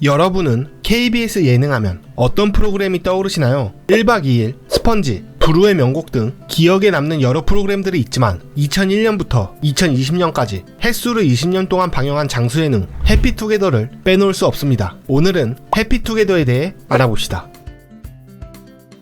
여러분은 KBS 예능하면 어떤 프로그램이 떠오르시나요? 1박 2일, 스펀지, 부르의 명곡 등 기억에 남는 여러 프로그램들이 있지만 2001년부터 2020년까지 횟수를 20년 동안 방영한 장수 예능 해피투게더를 빼놓을 수 없습니다. 오늘은 해피투게더에 대해 알아봅시다.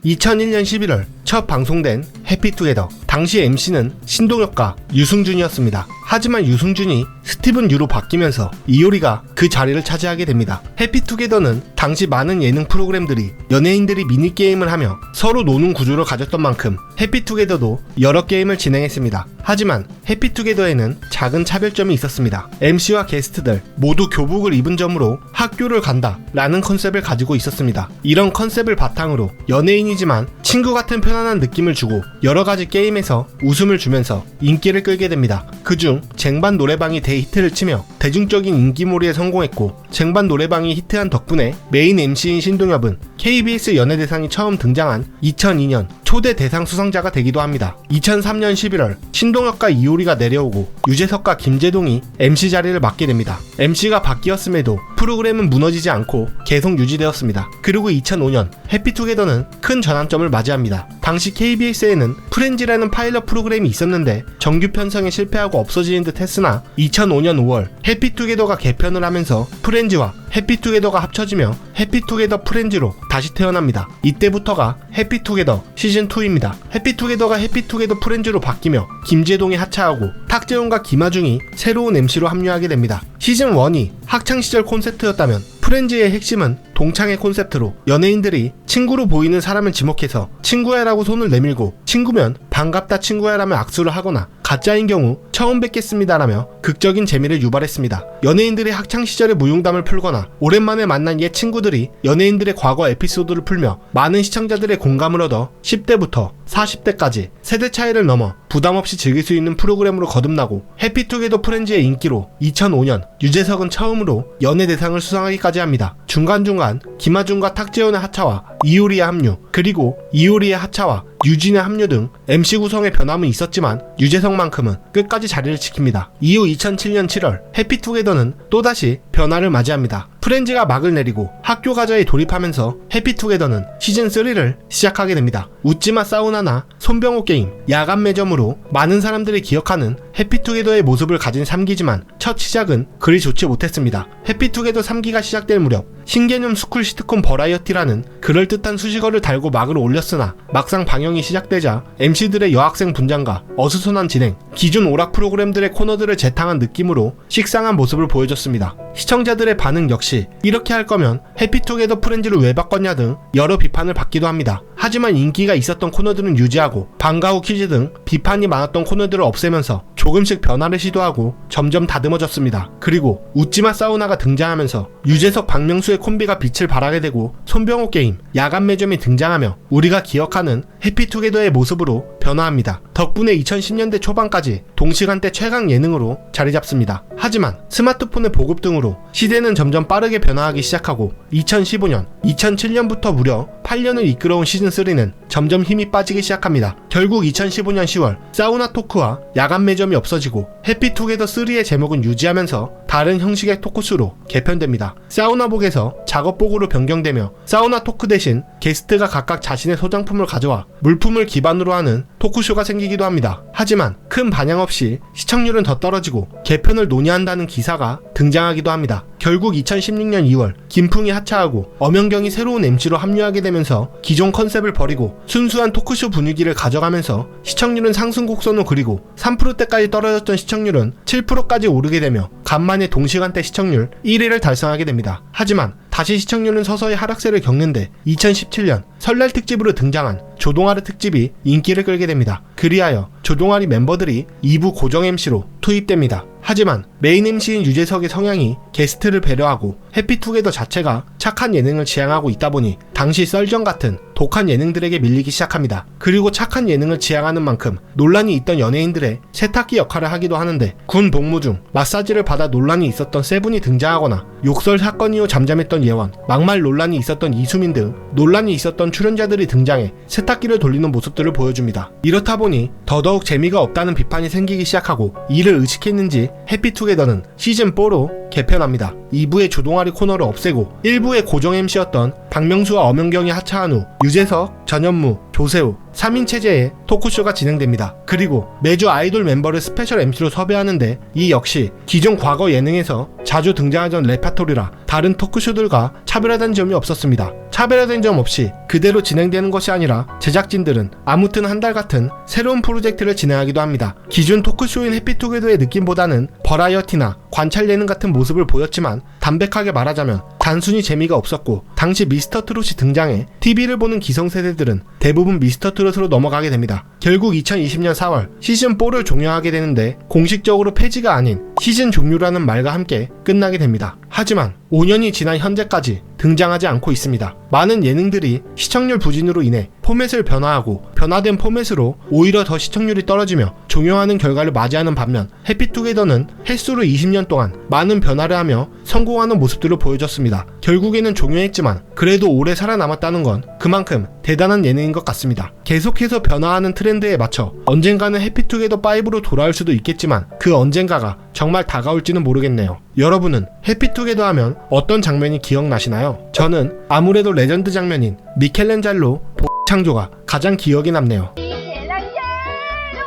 2001년 11월 첫 방송된 해피투게더. 당시 MC는 신동엽과 유승준이었습니다. 하지만 유승준이 스티븐 유로 바뀌면서 이효리가 그 자리를 차지하게 됩니다. 해피투게더는 당시 많은 예능 프로그램들이 연예인들이 미니게임을 하며 서로 노는 구조를 가졌던 만큼 해피투게더도 여러 게임을 진행했습니다. 하지만 해피투게더에는 작은 차별점이 있었습니다. MC와 게스트들 모두 교복을 입은 점으로 학교를 간다 라는 컨셉을 가지고 있었습니다. 이런 컨셉을 바탕으로 연예인이지만 친구 같은 편안한 느낌을 주고 여러가지 게임에서 웃음을 주면서 인기를 끌게 됩니다. 그중 쟁반 노래방이 대히트를 치며 대중적인 인기몰이에 성공했고, 쟁반 노래방이 히트한 덕분에 메인 MC인 신동엽은 KBS 연예대상이 처음 등장한 2002년 초대 대상 수상자가 되기도 합니다. 2003년 11월 신동엽과 이효리가 내려오고 유재석과 김재동이 MC 자리를 맡게 됩니다. MC가 바뀌었음에도 프로그램은 무너지지 않고 계속 유지되었습니다. 그리고 2005년 해피투게더는 큰 전환점을 맞이합니다. 당시 KBS에는 프렌즈라는 파일럿 프로그램이 있었는데 정규 편성에 실패하고 없어지는 듯 했으나 2005년 5월 해피투게더가 개편을 하면서 프렌즈와 해피투게더가 합쳐지며 해피투게더 프렌즈로 다시 태어납니다. 이때부터가 해피투게더 시즌2입니다. 해피투게더가 해피투게더 프렌즈로 바뀌며 김재동이 하차하고 탁재훈과 김하중이 새로운 MC로 합류하게 됩니다. 시즌1이 학창시절 콘셉트였다면 프렌즈의 핵심은 동창회 콘셉트로 연예인들이 친구로 보이는 사람을 지목해서 친구야라고 손을 내밀고 친구면 반갑다 친구야라며 악수를 하거나 가짜인 경우 처음 뵙겠습니다라며 극적인 재미를 유발했습니다. 연예인들이 학창시절의 무용담을 풀거나 오랜만에 만난 옛 친구들이 연예인들의 과거 에피소드를 풀며 많은 시청자들의 공감을 얻어 10대부터 40대까지 세대 차이를 넘어 부담없이 즐길 수 있는 프로그램으로 거듭나고 해피투게더 프렌즈의 인기로 2005년 유재석은 처음으로 연예대상을 수상하기까지 합니다. 중간중간 김하중과 탁재훈의 하차와 이효리의 합류, 그리고 이효리의 하차와 유진의 합류 등 MC 구성의 변함은 있었지만 유재석만큼은 끝까지 자리를 지킵니다. 이후 2007년 7월 해피투게더는 또다시 변화를 맞이합니다. 프렌즈가 막을 내리고 학교 가자에 돌입하면서 해피투게더는 시즌3를 시작하게 됩니다. 웃지마 사우나나 손병호 게임, 야간 매점으로 많은 사람들이 기억하는 해피투게더의 모습을 가진 3기지만 첫 시작은 그리 좋지 못했습니다. 해피투게더 3기가 시작될 무렵 신개념 스쿨 시트콤 버라이어티라는 그럴듯한 수식어를 달고 막을 올렸으나 막상 방영이 시작되자 MC들의 여학생 분장과 어수선한 진행, 기존 오락 프로그램들의 코너들을 재탕한 느낌으로 식상한 모습을 보여줬습니다. 시청자들의 반응 역시 이렇게 할 거면 해피투게더 프렌즈를 왜 바꿨냐 등 여러 비판을 받기도 합니다. 하지만 인기가 있었던 코너들은 유지하고 방과 후 퀴즈 등 비판이 많았던 코너들을 없애면서 조금씩 변화를 시도하고 점점 다듬어졌습니다. 그리고 웃지마 사우나가 등장하면서 유재석 박명수의 콤비가 빛을 발하게 되고 손병호 게임, 야간 매점이 등장하며 우리가 기억하는 해피투게더의 모습으로 변화합니다. 덕분에 2010년대 초반까지 동시간대 최강 예능으로 자리잡습니다. 하지만 스마트폰의 보급 등으로 시대는 점점 빠르게 변화하기 시작하고 2015년, 2007년부터 무려 8년을 이끌어온 시즌3는 점점 힘이 빠지기 시작합니다. 결국 2015년 10월 사우나 토크와 야간 매점이 없어지고 해피투게더3의 제목은 유지하면서 다른 형식의 토크쇼로 개편됩니다. 사우나복에서 작업복으로 변경되며 사우나 토크 대신 게스트가 각각 자신의 소장품을 가져와 물품을 기반으로 하는 토크쇼가 생기기도 합니다. 하지만 큰 반향 없이 시청률은 더 떨어지고 개편을 논의한다는 기사가 등장하기도 합니다. 결국 2016년 2월 김풍이 하차하고 엄연경이 새로운 MC로 합류하게 되면서 기존 컨셉을 버리고 순수한 토크쇼 분위기를 가져가면서 시청률은 상승 곡선을 그리고 3%대까지 떨어졌던 시청률은 7%까지 오르게 되며 간만에 동시간대 시청률 1위를 달성하게 됩니다. 하지만 다시 시청률은 서서히 하락세를 겪는데 2017년 설날 특집으로 등장한 조동아리 특집이 인기를 끌게 됩니다. 그리하여 조동아리 member들이 2부 고정 MC로 투입됩니다. 하지만 메인 MC인 유재석의 성향이 게스트를 배려하고 해피투게더 자체가 착한 예능을 지향하고 있다 보니 당시 썰전 같은 독한 예능들에게 밀리기 시작합니다. 그리고 착한 예능을 지향하는 만큼 논란이 있던 연예인들의 세탁기 역할을 하기도 하는데 군 복무 중 마사지를 받아 논란이 있었던 세븐이 등장하거나 욕설 사건 이후 잠잠했던 예원, 막말 논란이 있었던 이수민 등 논란이 있었던 출연자들이 등장해 세탁기를 돌리는 모습들을 보여줍니다. 이렇다 보니 더더욱 재미가 없다는 비판이 생기기 시작하고 이를 의식했는지 해피투게더는 시즌4로 개편합니다. 2부의 조동아리 코너를 없애고 1부의 고정 MC였던 박명수와 엄연경이 하차한 후 유재석, 전현무, 조세호 3인 체제의 토크쇼가 진행됩니다. 그리고 매주 아이돌 멤버를 스페셜 MC로 섭외하는데 이 역시 기존 과거 예능에서 자주 등장하던 레파토리라 다른 토크쇼들과 차별화된 점이 없었습니다. 차별화된 점 없이 그대로 진행되는 것이 아니라 제작진들은 아무튼 한 달 같은 새로운 프로젝트를 진행하기도 합니다. 기존 토크쇼인 해피투게더의 느낌보다는 버라이어티나 관찰 예능 같은 모습을 보였지만 담백하게 말하자면 단순히 재미가 없었고 당시 미스터트롯이 등장해 TV를 보는 기성세대들은 대부분 미스터트롯으로 넘어가게 됩니다. 결국 2020년 4월 시즌4를 종료하게 되는데 공식적으로 폐지가 아닌 시즌 종료라는 말과 함께 끝나게 됩니다. 하지만 5년이 지난 현재까지 등장하지 않고 있습니다. 많은 예능들이 시청률 부진으로 인해 포맷을 변화하고 변화된 포맷으로 오히려 더 시청률이 떨어지며 종영하는 결과를 맞이하는 반면 해피투게더는 횟수로 20년 동안 많은 변화를 하며 성공하는 모습들을 보여줬습니다. 결국에는 종영했지만 그래도 오래 살아남았다는 건 그만큼 대단한 예능인 것 같습니다. 계속해서 변화하는 트렌드에 맞춰 언젠가는 해피투게더5로 돌아올 수도 있겠지만 그 언젠가가 정말 다가올지는 모르겠네요. 여러분은 해피투게더 하면 어떤 장면이 기억나시나요? 저는 아무래도 레전드 장면인 미켈란젤로 창조가 가장 기억에 남네요. 미켈란젤로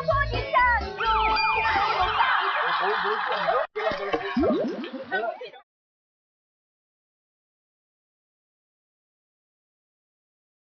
보니 창조